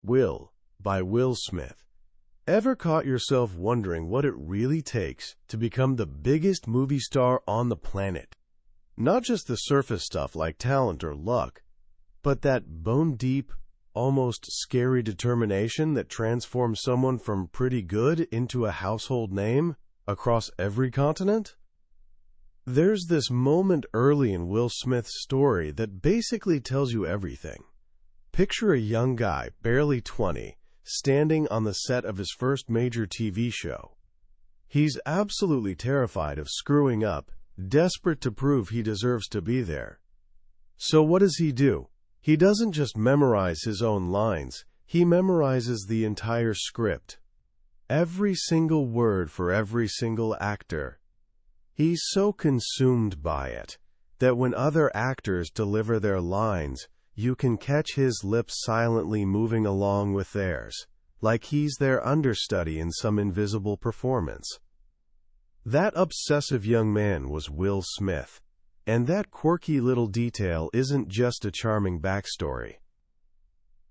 Will, by Will Smith. Ever caught yourself wondering what it really takes to become the biggest movie star on the planet? Not just the surface stuff like talent or luck, but that bone-deep, almost scary determination that transforms someone from pretty good into a household name across every continent? There's this moment early in Will Smith's story that basically tells you everything. Picture a young guy, barely 20, standing on the set of his first major TV show. He's absolutely terrified of screwing up, desperate to prove he deserves to be there. So what does he do? He doesn't just memorize his own lines, he memorizes the entire script. Every single word for every single actor. He's so consumed by it that when other actors deliver their lines, you can catch his lips silently moving along with theirs, like he's their understudy in some invisible performance. That obsessive young man was Will Smith, and that quirky little detail isn't just a charming backstory.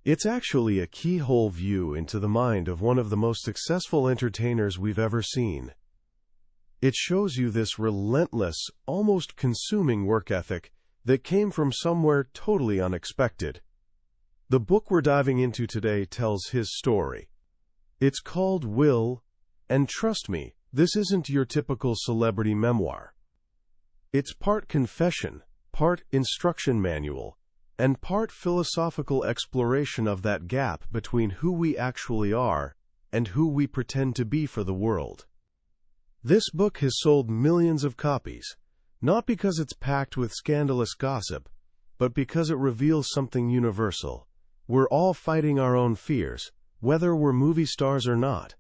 It's actually a keyhole view into the mind of one of the most successful entertainers we've ever seen. It shows you this relentless, almost consuming work ethic that came from somewhere totally unexpected. The book we're diving into today tells his story. It's called Will, and trust me, this isn't your typical celebrity memoir. It's part confession, part instruction manual, and part philosophical exploration of that gap between who we actually are and who we pretend to be for the world. This book has sold millions of copies, not because it's packed with scandalous gossip, but because it reveals something universal. We're all fighting our own fears, whether we're movie stars or not.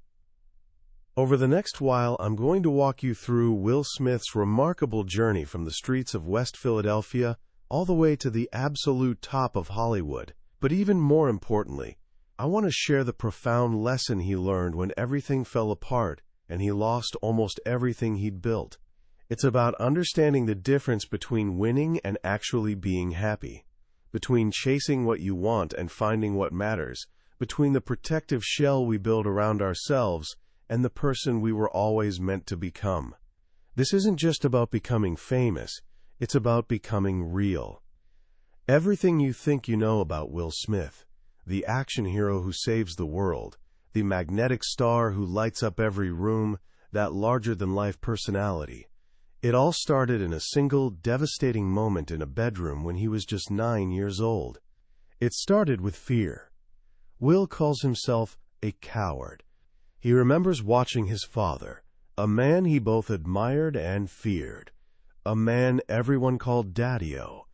Over the next while, I'm going to walk you through Will Smith's remarkable journey from the streets of West Philadelphia all the way to the absolute top of Hollywood. But even more importantly, I want to share the profound lesson he learned when everything fell apart and he lost almost everything he'd built. It's about understanding the difference between winning and actually being happy, between chasing what you want and finding what matters, between the protective shell we build around ourselves and the person we were always meant to become. This isn't just about becoming famous, it's about becoming real. Everything you think you know about Will Smith, the action hero who saves the world, the magnetic star who lights up every room, that larger-than-life personality, it all started in a single, devastating moment in a bedroom when he was just 9 years old. It started with fear. Will calls himself a coward. He remembers watching his father, a man he both admired and feared, a man everyone called Daddy-O,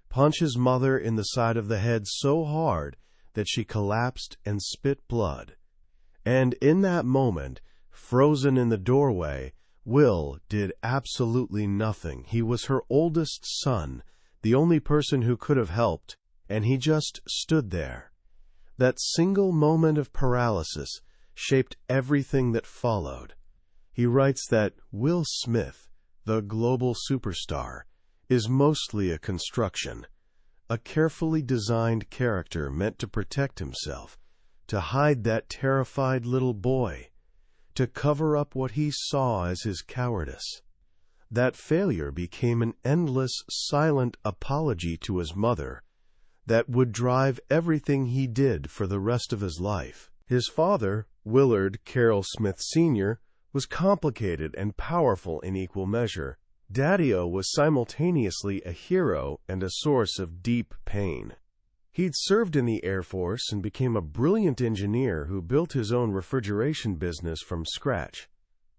punch his mother in the side of the head so hard that she collapsed and spit blood. And in that moment, frozen in the doorway, Will did absolutely nothing. He was her oldest son, the only person who could have helped, and he just stood there. That single moment of paralysis shaped everything that followed. He writes that Will Smith, the global superstar, is mostly a construction, a carefully designed character meant to protect himself, to hide that terrified little boy, to cover up what he saw as his cowardice. That failure became an endless, silent apology to his mother that would drive everything he did for the rest of his life. His father, Willard Carroll Smith Sr., was complicated and powerful in equal measure. Daddy-O was simultaneously a hero and a source of deep pain. He'd served in the Air Force and became a brilliant engineer who built his own refrigeration business from scratch.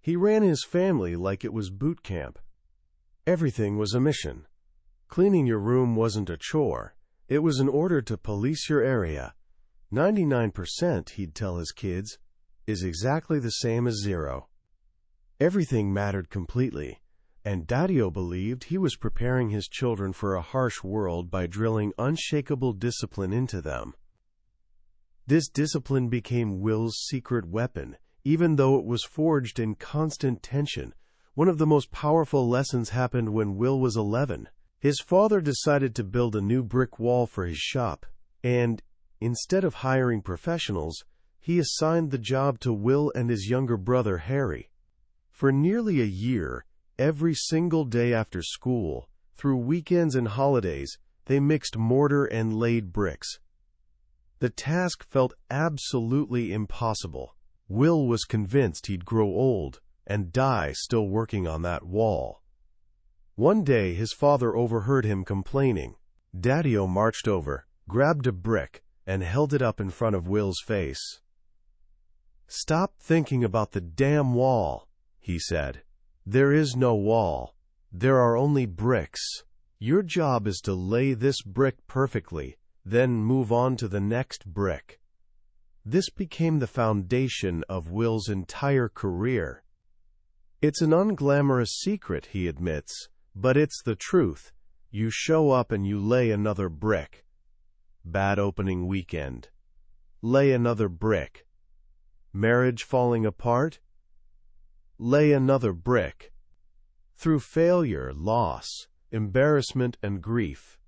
He ran his family like it was boot camp. Everything was a mission. Cleaning your room wasn't a chore. It was an order to police your area. 99%, he'd tell his kids, is exactly the same as 0. Everything mattered completely, and Daddy-O believed he was preparing his children for a harsh world by drilling unshakable discipline into them. This discipline became Will's secret weapon, even though it was forged in constant tension. One of the most powerful lessons happened when Will was 11. His father decided to build a new brick wall for his shop, and instead of hiring professionals, he assigned the job to Will and his younger brother Harry. For nearly a year, every single day after school, through weekends and holidays, they mixed mortar and laid bricks. The task felt absolutely impossible. Will was convinced he'd grow old and die still working on that wall. One day his father overheard him complaining. Daddy-O marched over, grabbed a brick, and held it up in front of Will's face. "Stop thinking about the damn wall," he said. "There is no wall. There are only bricks. Your job is to lay this brick perfectly, then move on to the next brick." This became the foundation of Will's entire career. It's an unglamorous secret, he admits, but it's the truth. You show up and you lay another brick. Bad opening weekend. Lay another brick. Marriage falling apart? Lay another brick. Through failure, loss, embarrassment, and grief,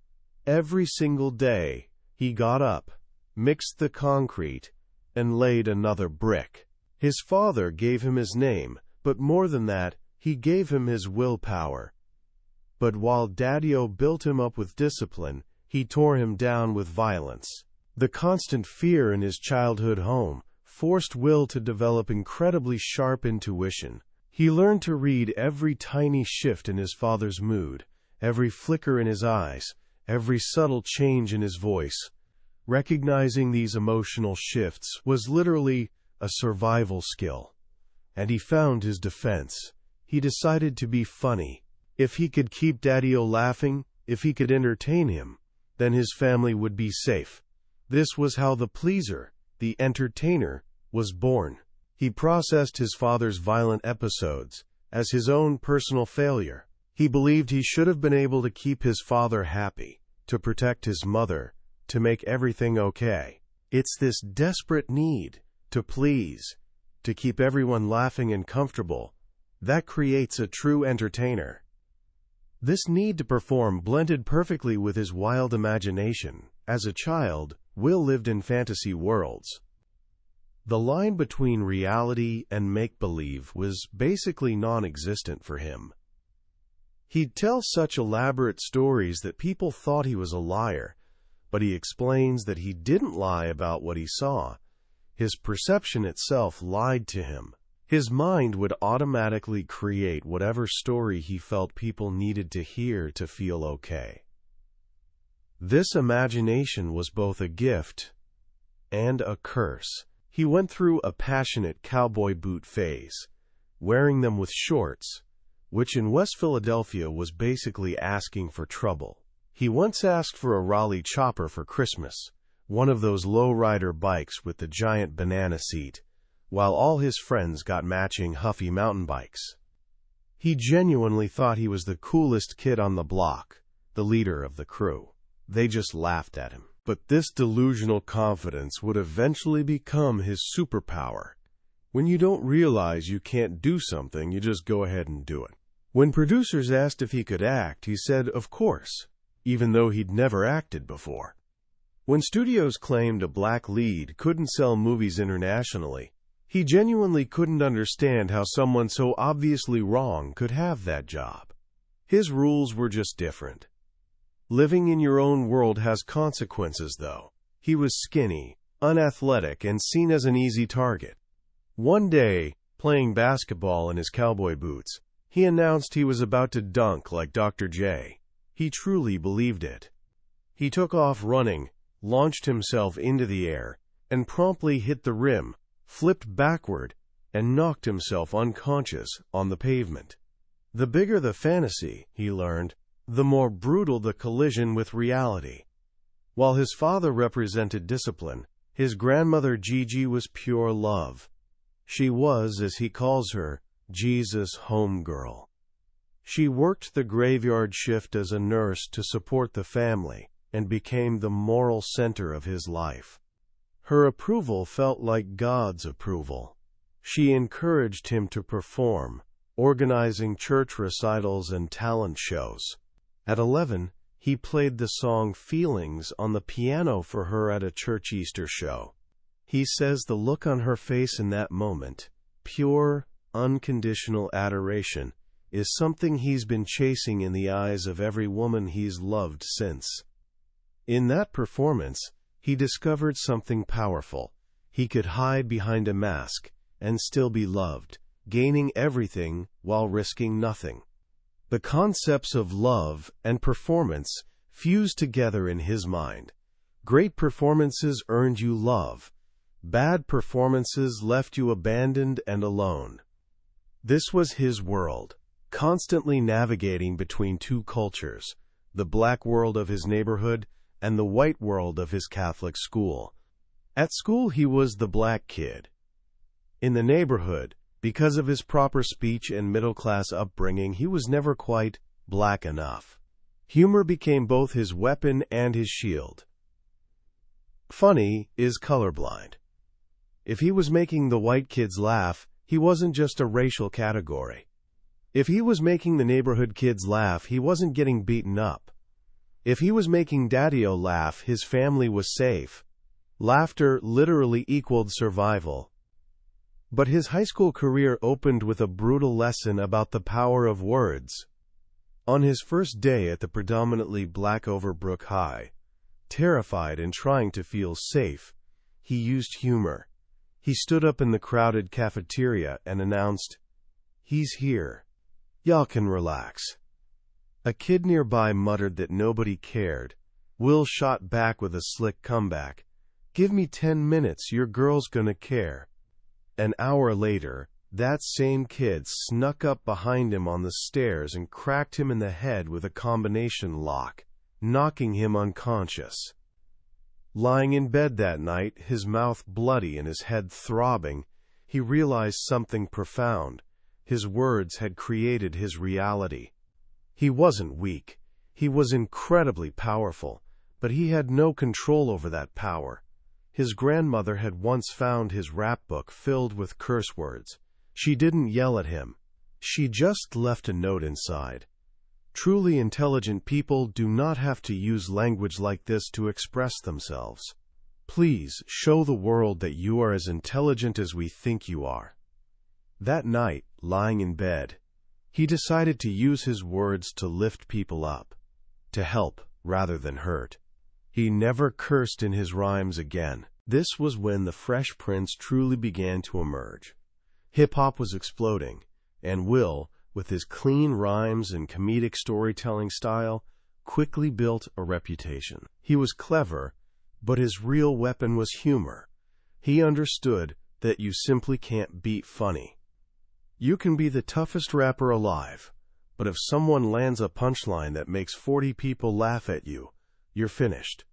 every single day, he got up, mixed the concrete, and laid another brick. His father gave him his name, but more than that, he gave him his willpower. But while Daddy-O built him up with discipline, he tore him down with violence. The constant fear in his childhood home forced Will to develop incredibly sharp intuition. He learned to read every tiny shift in his father's mood, every flicker in his eyes, every subtle change in his voice. Recognizing these emotional shifts was literally a survival skill. And he found his defense. He decided to be funny. If he could keep Daddy-O laughing, if he could entertain him, then his family would be safe. This was how the pleaser, the entertainer, was born. He processed his father's violent episodes as his own personal failure. He believed he should have been able to keep his father happy, to protect his mother, to make everything okay. It's this desperate need to please, to keep everyone laughing and comfortable, that creates a true entertainer. This need to perform blended perfectly with his wild imagination. As a child, Will lived in fantasy worlds. The line between reality and make-believe was basically non-existent for him. He'd tell such elaborate stories that people thought he was a liar, but he explains that he didn't lie about what he saw. His perception itself lied to him. His mind would automatically create whatever story he felt people needed to hear to feel okay. This imagination was both a gift and a curse. He went through a passionate cowboy boot phase, wearing them with shorts, which in West Philadelphia was basically asking for trouble. He once asked for a Raleigh chopper for Christmas, one of those low-rider bikes with the giant banana seat, while all his friends got matching Huffy mountain bikes. He genuinely thought he was the coolest kid on the block, the leader of the crew. They just laughed at him. But this delusional confidence would eventually become his superpower. When you don't realize you can't do something, you just go ahead and do it. When producers asked if he could act, he said, of course, even though he'd never acted before. When studios claimed a black lead couldn't sell movies internationally, he genuinely couldn't understand how someone so obviously wrong could have that job. His rules were just different. Living in your own world has consequences, though. He was skinny, unathletic, and seen as an easy target. One day, playing basketball in his cowboy boots, he announced he was about to dunk like Dr. J. He truly believed it. He took off running, launched himself into the air, and promptly hit the rim, flipped backward, and knocked himself unconscious on the pavement. The bigger the fantasy, he learned, the more brutal the collision with reality. While his father represented discipline, his grandmother Gigi was pure love. She was, as he calls her, Jesus' homegirl. She worked the graveyard shift as a nurse to support the family and became the moral center of his life. Her approval felt like God's approval. She encouraged him to perform, organizing church recitals and talent shows. At 11, He played the song Feelings on the piano for her at a church Easter show. He says the look on her face in that moment, pure, unconditional adoration, is something he's been chasing in the eyes of every woman he's loved since. In that performance, he discovered something powerful. He could hide behind a mask and still be loved, gaining everything while risking nothing. The concepts of love and performance fused together in his mind. Great performances earned you love. Bad performances left you abandoned and alone. This was his world, constantly navigating between two cultures, the black world of his neighborhood and the white world of his Catholic school. At school, he was the black kid. In the neighborhood, because of his proper speech and middle-class upbringing, he was never quite black enough. Humor became both his weapon and his shield. Funny is colorblind. If he was making the white kids laugh, he wasn't just a racial category. If he was making the neighborhood kids laugh, he wasn't getting beaten up. If he was making Daddy-O laugh, his family was safe. Laughter literally equaled survival. But his high school career opened with a brutal lesson about the power of words. On his first day at the predominantly black Overbrook High, terrified and trying to feel safe, he used humor. He stood up in the crowded cafeteria and announced, "He's here. Y'all can relax." A kid nearby muttered that nobody cared. Will shot back with a slick comeback. "Give me 10 minutes, your girl's gonna care." An hour later, that same kid snuck up behind him on the stairs and cracked him in the head with a combination lock, knocking him unconscious. Lying in bed that night, his mouth bloody and his head throbbing, he realized something profound. His words had created his reality. He wasn't weak. He was incredibly powerful, but he had no control over that power. His grandmother had once found his rap book filled with curse words. She didn't yell at him. She just left a note inside. Truly intelligent people do not have to use language like this to express themselves. Please show the world that you are as intelligent as we think you are. That night, lying in bed, he decided to use his words to lift people up, to help rather than hurt. He never cursed in his rhymes again. This was when the Fresh Prince truly began to emerge. Hip-hop was exploding, and Will, with his clean rhymes and comedic storytelling style, quickly built a reputation. He was clever, but his real weapon was humor. He understood that you simply can't beat funny. You can be the toughest rapper alive, but if someone lands a punchline that makes 40 people laugh at you, you're finished.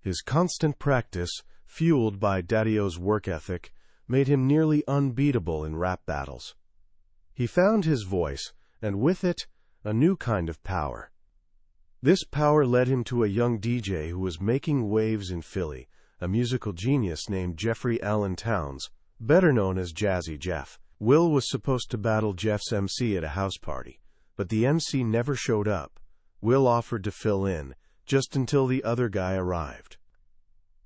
His constant practice, fueled by Daddy-O's work ethic, made him nearly unbeatable in rap battles. He found his voice, and with it, a new kind of power. This power led him to a young DJ who was making waves in Philly, a musical genius named Jeffrey Allen Towns, better known as Jazzy Jeff. Will was supposed to battle Jeff's MC at a house party, but the MC never showed up. Will offered to fill in, just until the other guy arrived.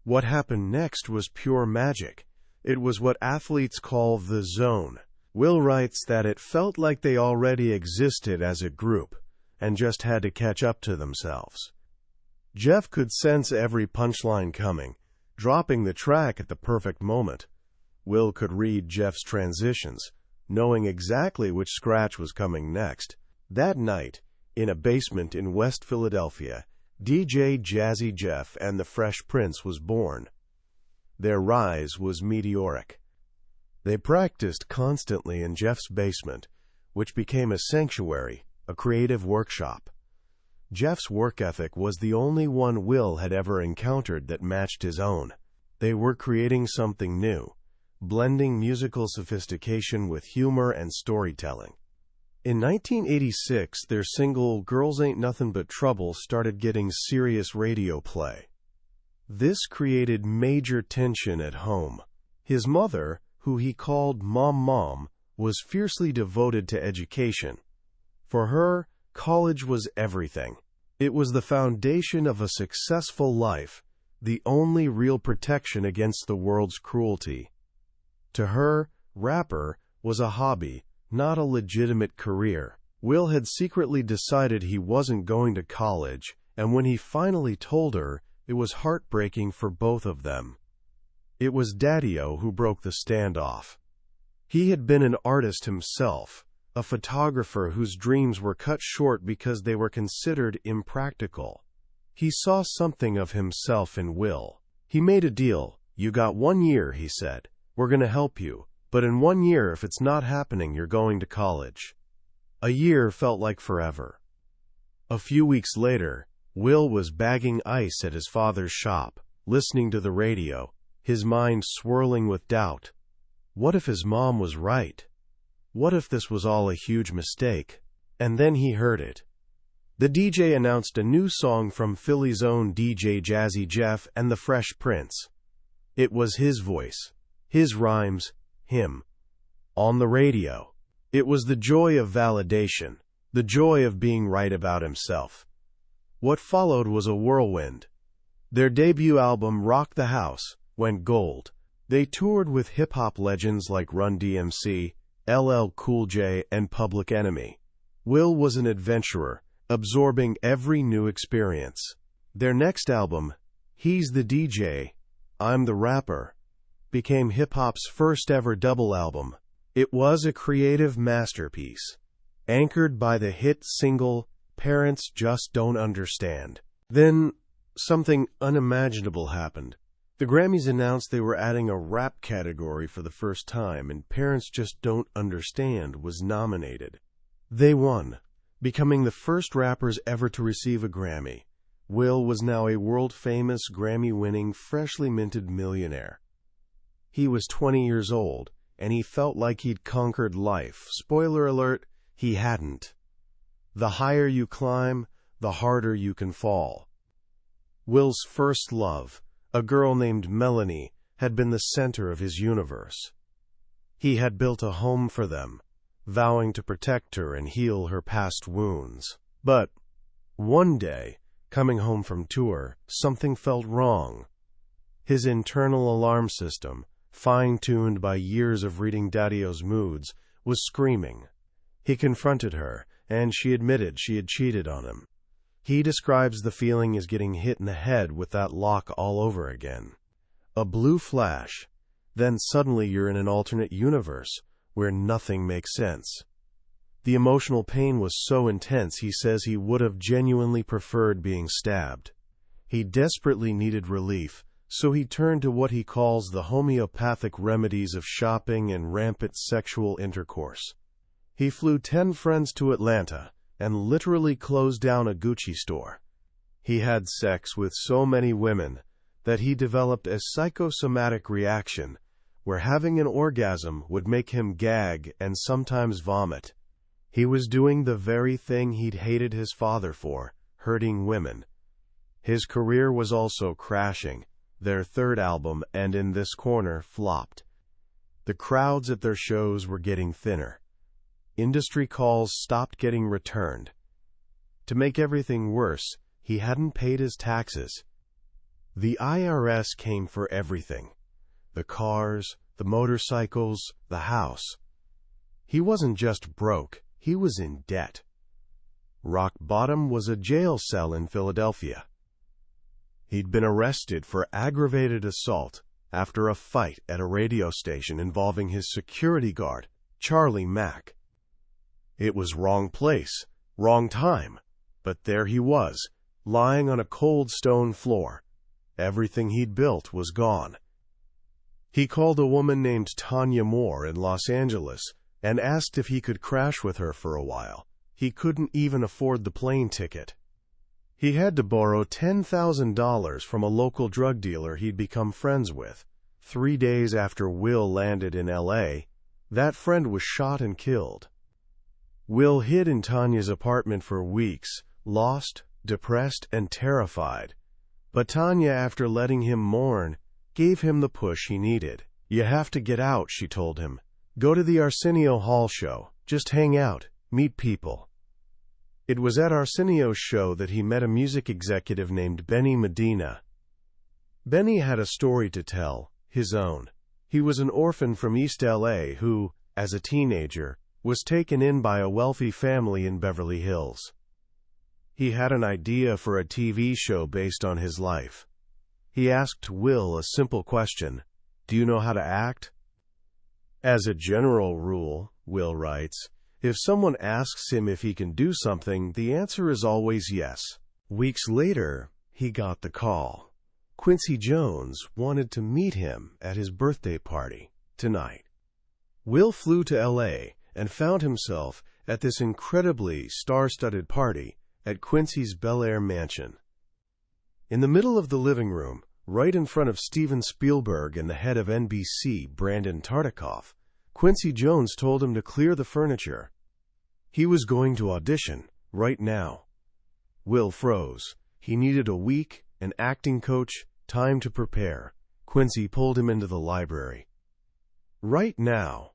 What happened next was pure magic. It was what athletes call the zone. Will writes that it felt like they already existed as a group, and just had to catch up to themselves. Jeff could sense every punchline coming, dropping the track at the perfect moment. Will could read Jeff's transitions, knowing exactly which scratch was coming next. That night, in a basement in West Philadelphia, DJ Jazzy Jeff and the Fresh Prince was born. Their rise was meteoric. They practiced constantly in Jeff's basement, which became a sanctuary, a creative workshop. Jeff's work ethic was the only one Will had ever encountered that matched his own. They were creating something new, blending musical sophistication with humor and storytelling. In 1986, their single Girls Ain't Nothing But Trouble started getting serious radio play. This created major tension at home. His mother, who he called Mom, was fiercely devoted to education. For her, college was everything. It was the foundation of a successful life, the only real protection against the world's cruelty. To her, rapper was a hobby, not a legitimate career. Will had secretly decided he wasn't going to college, and when he finally told her, it was heartbreaking for both of them. It was Daddy-O who broke the standoff. He had been an artist himself, a photographer whose dreams were cut short because they were considered impractical. He saw something of himself in Will. He made a deal. "You got 1 year," he said. "We're going to help you, but in 1 year, if it's not happening, you're going to college." A year felt like forever. A few weeks later, Will was bagging ice at his father's shop, listening to the radio, his mind swirling with doubt. What if his mom was right? What if this was all a huge mistake? And then he heard it. The DJ announced a new song from Philly's own DJ Jazzy Jeff and the Fresh Prince. It was his voice, his rhymes, him. On the radio. It was the joy of validation, the joy of being right about himself. What followed was a whirlwind. Their debut album, Rock the House, went gold. They toured with hip-hop legends like Run DMC, LL Cool J, and Public Enemy. Will was an adventurer, absorbing every new experience. Their next album, He's the DJ, I'm the Rapper, became hip-hop's first-ever double album. It was a creative masterpiece, anchored by the hit single, Parents Just Don't Understand. Then, something unimaginable happened. The Grammys announced they were adding a rap category for the first time, and Parents Just Don't Understand was nominated. They won, becoming the first rappers ever to receive a Grammy. Will was now a world-famous, Grammy-winning, freshly minted millionaire. He was 20 years old, and he felt like he'd conquered life. Spoiler alert, he hadn't. The higher you climb, the harder you can fall. Will's first love, a girl named Melanie, had been the center of his universe. He had built a home for them, vowing to protect her and heal her past wounds. But one day, coming home from tour, something felt wrong. His internal alarm system, fine-tuned by years of reading Daddy-O's moods, was screaming. He confronted her, and she admitted she had cheated on him. He describes the feeling as getting hit in the head with that lock all over again. A blue flash, then suddenly you're in an alternate universe where nothing makes sense. The emotional pain was so intense he says he would have genuinely preferred being stabbed. He desperately needed relief, so he turned to what he calls the homeopathic remedies of shopping and rampant sexual intercourse. He flew 10 friends to Atlanta and literally closed down a Gucci store. He had sex with so many women that he developed a psychosomatic reaction where having an orgasm would make him gag and sometimes vomit. He was doing the very thing he'd hated his father for, hurting women. His career was also crashing. Their third album, And in This Corner, flopped. The crowds at their shows were getting thinner. Industry calls stopped getting returned. To make everything worse, he hadn't paid his taxes. The IRS came for everything. The cars, the motorcycles, the house. He wasn't just broke, he was in debt. Rock bottom was a jail cell in Philadelphia. He'd been arrested for aggravated assault after a fight at a radio station involving his security guard, Charlie Mack. It was wrong place, wrong time, but there he was, lying on a cold stone floor. Everything he'd built was gone. He called a woman named Tanya Moore in Los Angeles and asked if he could crash with her for a while. He couldn't even afford the plane ticket. He had to borrow $10,000 from a local drug dealer he'd become friends with. 3 days after Will landed in L.A., that friend was shot and killed. Will hid in Tanya's apartment for weeks, lost, depressed, and terrified. But Tanya, after letting him mourn, gave him the push he needed. "You have to get out," she told him. "Go to the Arsenio Hall show. Just hang out, meet people." It was at Arsenio's show that he met a music executive named Benny Medina. Benny had a story to tell, his own. He was an orphan from East LA who, as a teenager, was taken in by a wealthy family in Beverly Hills. He had an idea for a TV show based on his life. He asked Will a simple question: "Do you know how to act?" As a general rule, Will writes, if someone asks him if he can do something, the answer is always yes. Weeks later, he got the call. Quincy Jones wanted to meet him at his birthday party tonight. Will flew to LA and found himself at this incredibly star-studded party at Quincy's Bel-Air mansion. In the middle of the living room, right in front of Steven Spielberg and the head of NBC, Brandon Tartikoff, Quincy Jones told him to clear the furniture. He was going to audition right now. Will froze. He needed a week, an acting coach, time to prepare. Quincy pulled him into the library. "Right now,"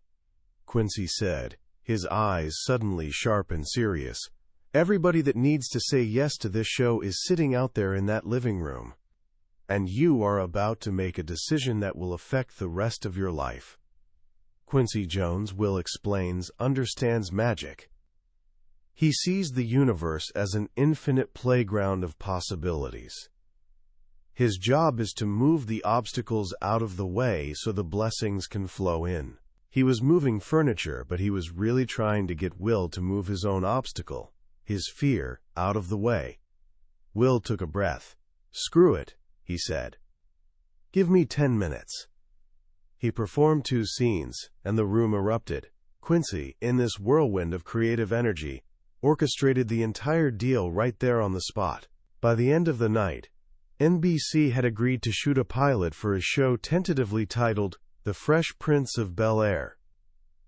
Quincy said, his eyes suddenly sharp and serious. "Everybody that needs to say yes to this show is sitting out there in that living room. And you are about to make a decision that will affect the rest of your life." Quincy Jones, Will explains, understands magic. He sees the universe as an infinite playground of possibilities. His job is to move the obstacles out of the way so the blessings can flow in. He was moving furniture, but he was really trying to get Will to move his own obstacle, his fear, out of the way. Will took a breath. "Screw it," he said. "Give me 10 minutes." He performed 2 scenes, and the room erupted. Quincy, in this whirlwind of creative energy, orchestrated the entire deal right there on the spot. By the end of the night, NBC had agreed to shoot a pilot for a show tentatively titled The Fresh Prince of Bel-Air.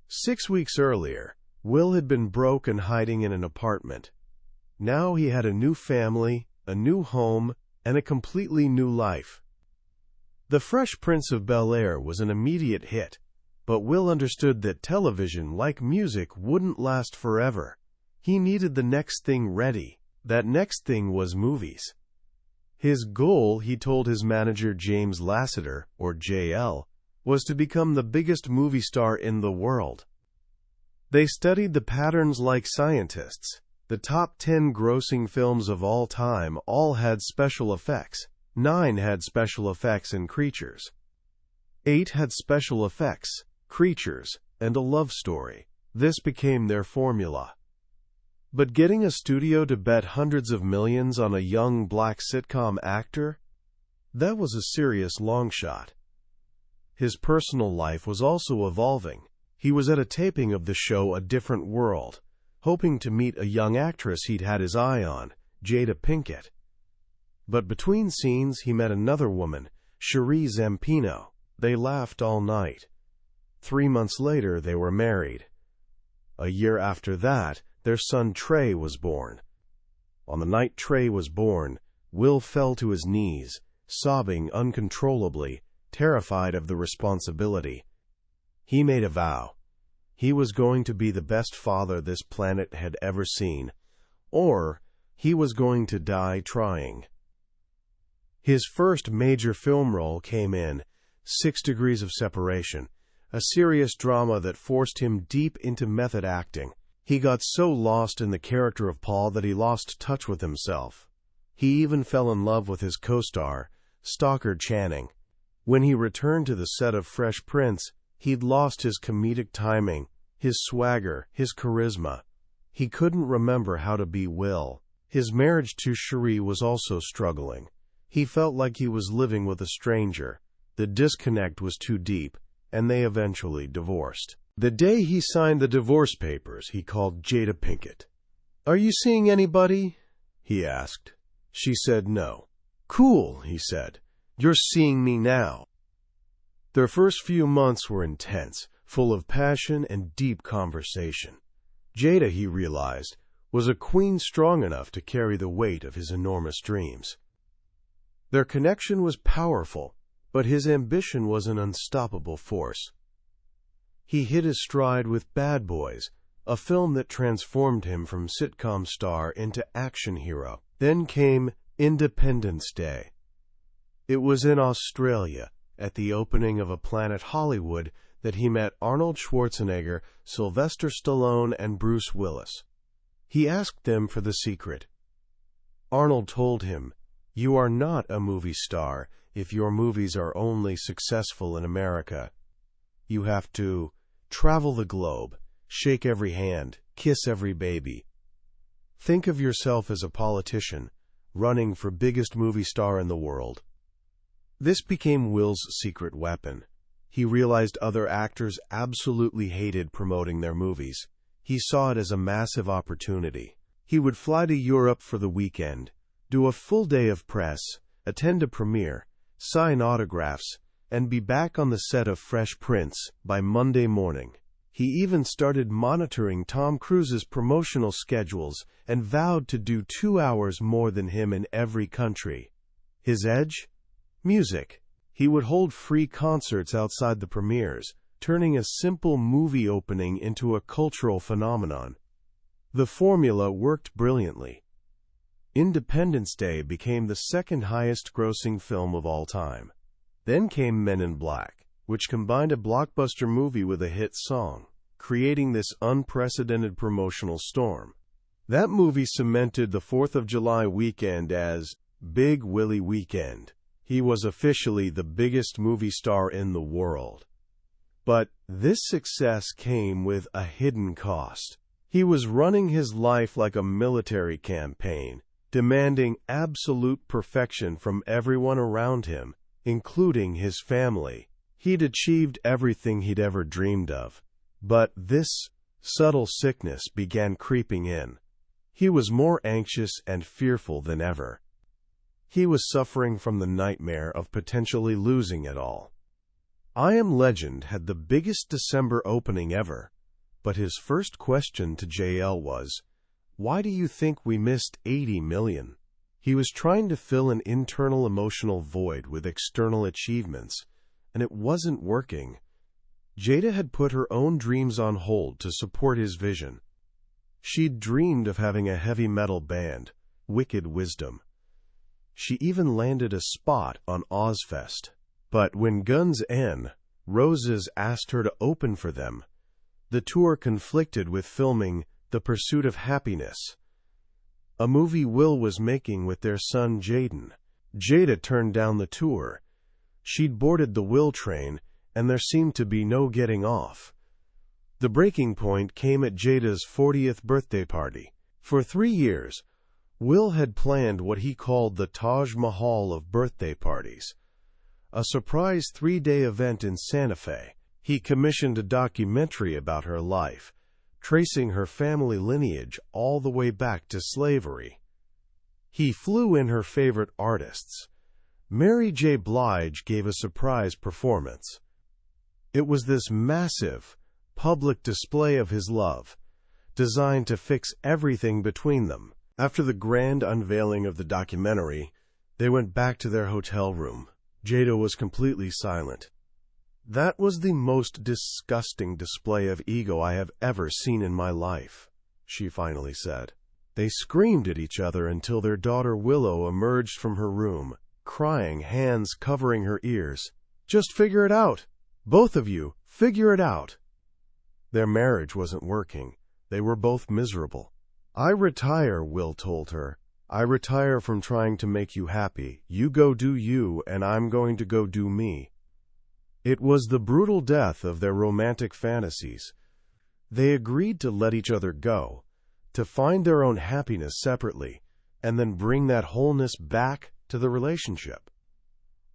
6 weeks earlier, Will had been broke and hiding in an apartment. Now he had a new family, a new home, and a completely new life. The Fresh Prince of Bel-Air was an immediate hit, but Will understood that television, like music, wouldn't last forever. He needed the next thing ready. That next thing was movies. His goal, he told his manager James Lassiter, or JL, was to become the biggest movie star in the world. They studied the patterns like scientists. The top 10 grossing films of all time all had special effects. 9 had special effects and creatures. 8 had special effects, creatures, and a love story. This became their formula. But getting a studio to bet hundreds of millions on a young black sitcom actor? That was a serious long shot. His personal life was also evolving. He was at a taping of the show A Different World, hoping to meet a young actress he'd had his eye on, Jada Pinkett. But between scenes, he met another woman, Cherie Zampino. They laughed all night. 3 months later, they were married. A year after that, their son Trey was born. On the night Trey was born, Will fell to his knees, sobbing uncontrollably, terrified of the responsibility. He made a vow. He was going to be the best father this planet had ever seen, or he was going to die trying. His first major film role came in 6 Degrees of Separation, a serious drama that forced him deep into method acting. He got so lost in the character of Paul that he lost touch with himself. He even fell in love with his co-star, Stockard Channing. When he returned to the set of Fresh Prince, he'd lost his comedic timing, his swagger, his charisma. He couldn't remember how to be Will. His marriage to Cherie was also struggling. He felt like he was living with a stranger. The disconnect was too deep, and they eventually divorced. The day he signed the divorce papers, he called Jada Pinkett. "Are you seeing anybody?" he asked. She said no. "Cool," he said. "You're seeing me now." Their first few months were intense, full of passion and deep conversation. Jada, he realized, was a queen strong enough to carry the weight of his enormous dreams. Their connection was powerful, but his ambition was an unstoppable force. He hit his stride with Bad Boys, a film that transformed him from sitcom star into action hero. Then came Independence Day. It was in Australia, at the opening of a Planet Hollywood, that he met Arnold Schwarzenegger, Sylvester Stallone, and Bruce Willis. He asked them for the secret. Arnold told him, "You are not a movie star if your movies are only successful in America. You have to travel the globe, shake every hand, kiss every baby. Think of yourself as a politician, running for biggest movie star in the world." This became Will's secret weapon. He realized other actors absolutely hated promoting their movies. He saw it as a massive opportunity. He would fly to Europe for the weekend, do a full day of press, attend a premiere, sign autographs, and be back on the set of Fresh Prince by Monday morning. He even started monitoring Tom Cruise's promotional schedules and vowed to do 2 hours more than him in every country. His edge? Music. He would hold free concerts outside the premieres, turning a simple movie opening into a cultural phenomenon. The formula worked brilliantly. Independence Day became the second highest-grossing film of all time. Then came Men in Black, which combined a blockbuster movie with a hit song, creating this unprecedented promotional storm. That movie cemented the 4th of July weekend as Big Willie Weekend. He was officially the biggest movie star in the world. But this success came with a hidden cost. He was running his life like a military campaign, demanding absolute perfection from everyone around him, including his family. He'd achieved everything he'd ever dreamed of. But this subtle sickness began creeping in. He was more anxious and fearful than ever. He was suffering from the nightmare of potentially losing it all. I Am Legend had the biggest December opening ever, but his first question to JL was, "Why do you think we missed 80 million?" He was trying to fill an internal emotional void with external achievements, and it wasn't working. Jada had put her own dreams on hold to support his vision. She'd dreamed of having a heavy metal band, Wicked Wisdom. She even landed a spot on Ozfest. But when Guns N' Roses asked her to open for them, the tour conflicted with filming The Pursuit of Happiness, a movie Will was making with their son Jaden. Jada turned down the tour. She'd boarded the Will train, and there seemed to be no getting off. The breaking point came at Jada's 40th birthday party. For 3 years, Will had planned what he called the Taj Mahal of birthday parties, a surprise 3-day event in Santa Fe. He commissioned a documentary about her life, tracing her family lineage all the way back to slavery. He flew in her favorite artists. Mary J. Blige gave a surprise performance. It was this massive, public display of his love, designed to fix everything between them. After the grand unveiling of the documentary, they went back to their hotel room. Jada was completely silent. "That was the most disgusting display of ego I have ever seen in my life," she finally said. They screamed at each other until their daughter Willow emerged from her room, crying, hands covering her ears. "Just figure it out! Both of you, figure it out!" Their marriage wasn't working. They were both miserable. "I retire," Will told her. "I retire from trying to make you happy. You go do you, and I'm going to go do me." It was the brutal death of their romantic fantasies. They agreed to let each other go, to find their own happiness separately, and then bring that wholeness back to the relationship.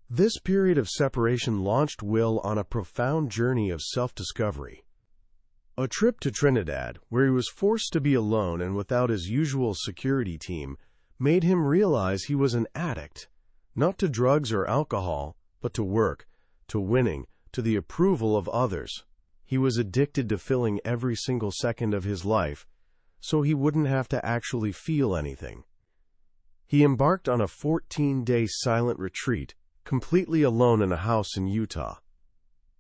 This period of separation launched Will on a profound journey of self-discovery. A trip to Trinidad, where he was forced to be alone and without his usual security team, made him realize he was an addict, not to drugs or alcohol, but to work, to winning, to the approval of others. He was addicted to filling every single second of his life, so he wouldn't have to actually feel anything. He embarked on a 14-day silent retreat, completely alone in a house in Utah.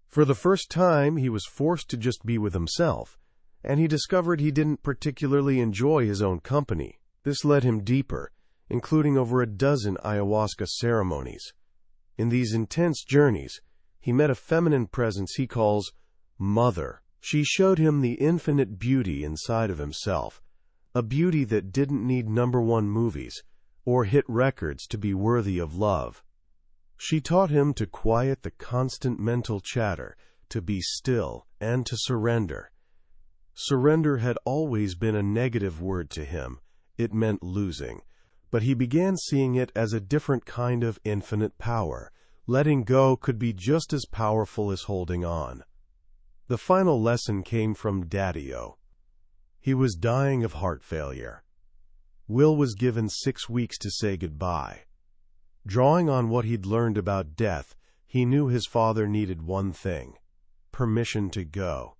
For the first time, he was forced to just be with himself, and he discovered he didn't particularly enjoy his own company. This led him deeper, including over a dozen ayahuasca ceremonies. In these intense journeys, he met a feminine presence he calls Mother. She showed him the infinite beauty inside of himself, a beauty that didn't need #1 movies or hit records to be worthy of love. She taught him to quiet the constant mental chatter, to be still, and to surrender. Surrender had always been a negative word to him. It meant losing. But he began seeing it as a different kind of infinite power. Letting go could be just as powerful as holding on. The final lesson came from Daddy-O. He was dying of heart failure. Will was given 6 weeks to say goodbye. Drawing on what he'd learned about death, he knew his father needed one thing: permission to go.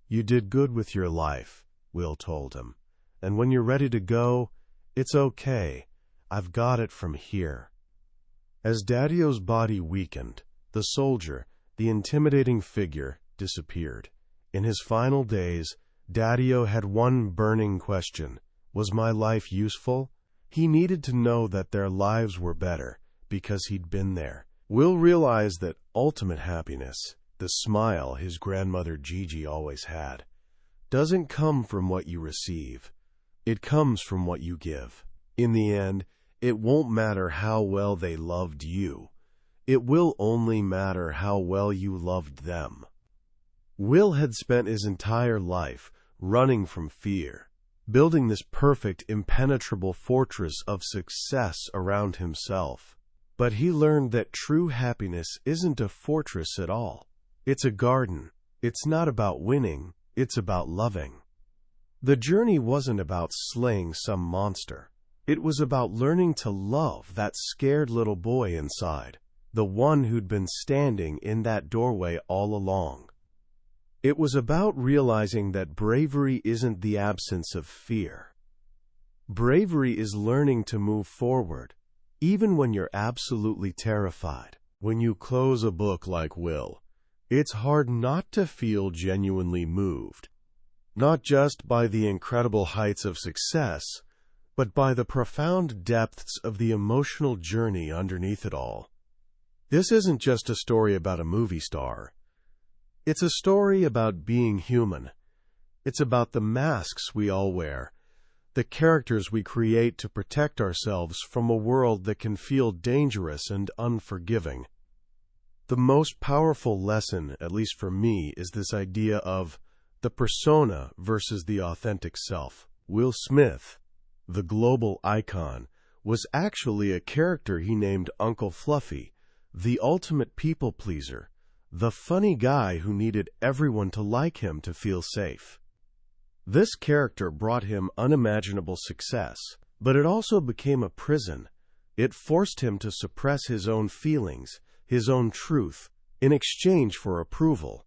"You did good with your life," Will told him. "And when you're ready to go, it's okay. I've got it from here." As Daddy-O's body weakened, the soldier, the intimidating figure, disappeared. In his final days, Daddy-O had one burning question: was my life useful? He needed to know that their lives were better, because he'd been there. Will realized that ultimate happiness, the smile his grandmother Gigi always had, doesn't come from what you receive. It comes from what you give. In the end, it won't matter how well they loved you. It will only matter how well you loved them. Will had spent his entire life running from fear, building this perfect, impenetrable fortress of success around himself. But he learned that true happiness isn't a fortress at all. It's a garden. It's not about winning, it's about loving. The journey wasn't about slaying some monster. It was about learning to love that scared little boy inside, the one who'd been standing in that doorway all along. It was about realizing that bravery isn't the absence of fear. Bravery is learning to move forward, even when you're absolutely terrified. When you close a book like Will, it's hard not to feel genuinely moved, not just by the incredible heights of success, but by the profound depths of the emotional journey underneath it all. This isn't just a story about a movie star. It's a story about being human. It's about the masks we all wear, the characters we create to protect ourselves from a world that can feel dangerous and unforgiving. The most powerful lesson, at least for me, is this idea of the persona versus the authentic self. Will Smith, the global icon, was actually a character he named Uncle Fluffy, the ultimate people pleaser, the funny guy who needed everyone to like him to feel safe. This character brought him unimaginable success, but it also became a prison. It forced him to suppress his own feelings, his own truth, in exchange for approval.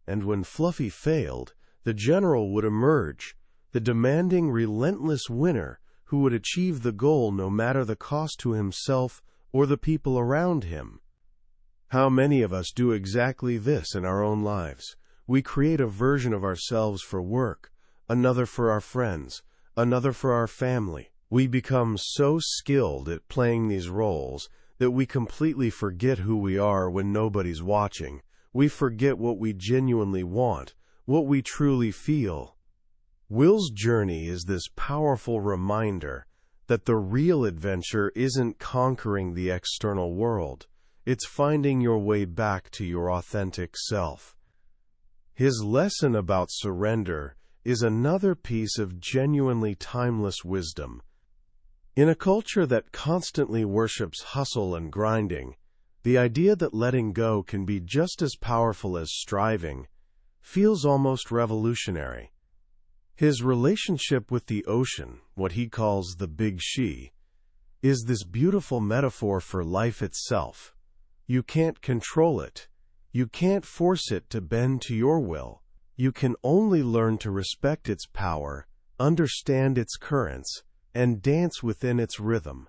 And when Fluffy failed, the general would emerge, the demanding, relentless winner who would achieve the goal no matter the cost to himself or the people around him. How many of us do exactly this in our own lives? We create a version of ourselves for work, another for our friends, another for our family. We become so skilled at playing these roles that we completely forget who we are when nobody's watching. We forget what we genuinely want, what we truly feel. Will's journey is this powerful reminder that the real adventure isn't conquering the external world. It's finding your way back to your authentic self. His lesson about surrender is another piece of genuinely timeless wisdom. In a culture that constantly worships hustle and grinding, the idea that letting go can be just as powerful as striving feels almost revolutionary. His relationship with the ocean, what he calls the Big She, is this beautiful metaphor for life itself. You can't control it. You can't force it to bend to your will. You can only learn to respect its power, understand its currents, and dance within its rhythm.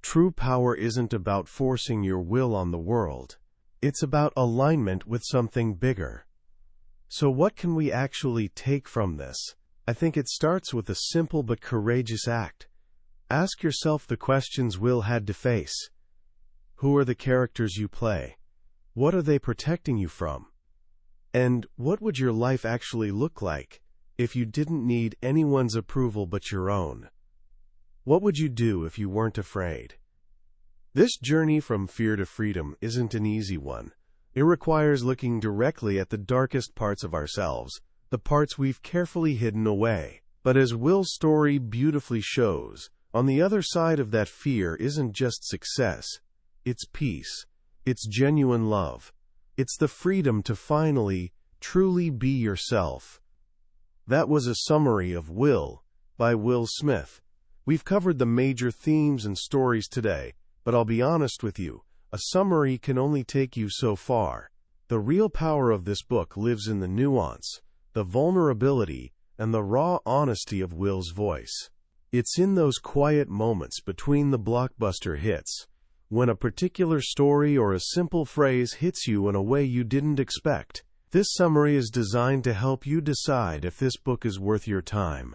True power isn't about forcing your will on the world. It's about alignment with something bigger. So what can we actually take from this? I think it starts with a simple but courageous act. Ask yourself the questions Will had to face. Who are the characters you play? What are they protecting you from? And what would your life actually look like if you didn't need anyone's approval but your own? What would you do if you weren't afraid? This journey from fear to freedom isn't an easy one. It requires looking directly at the darkest parts of ourselves, the parts we've carefully hidden away. But as Will's story beautifully shows, on the other side of that fear isn't just success. It's peace. It's genuine love. It's the freedom to finally, truly be yourself. That was a summary of Will by Will Smith. We've covered the major themes and stories today, but I'll be honest with you, a summary can only take you so far. The real power of this book lives in the nuance, the vulnerability, and the raw honesty of Will's voice. It's in those quiet moments between the blockbuster hits, when a particular story or a simple phrase hits you in a way you didn't expect. This summary is designed to help you decide if this book is worth your time.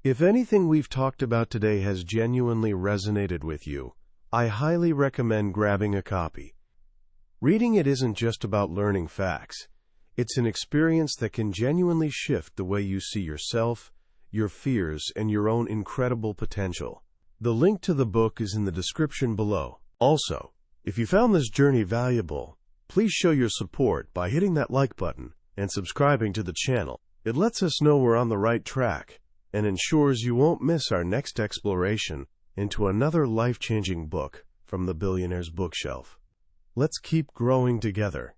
If anything we've talked about today has genuinely resonated with you, I highly recommend grabbing a copy. Reading it isn't just about learning facts. It's an experience that can genuinely shift the way you see yourself, your fears, and your own incredible potential. The link to the book is in the description below. Also, if you found this journey valuable, please show your support by hitting that like button and subscribing to the channel. It lets us know we're on the right track and ensures you won't miss our next exploration into another life-changing book from the billionaire's bookshelf. Let's keep growing together.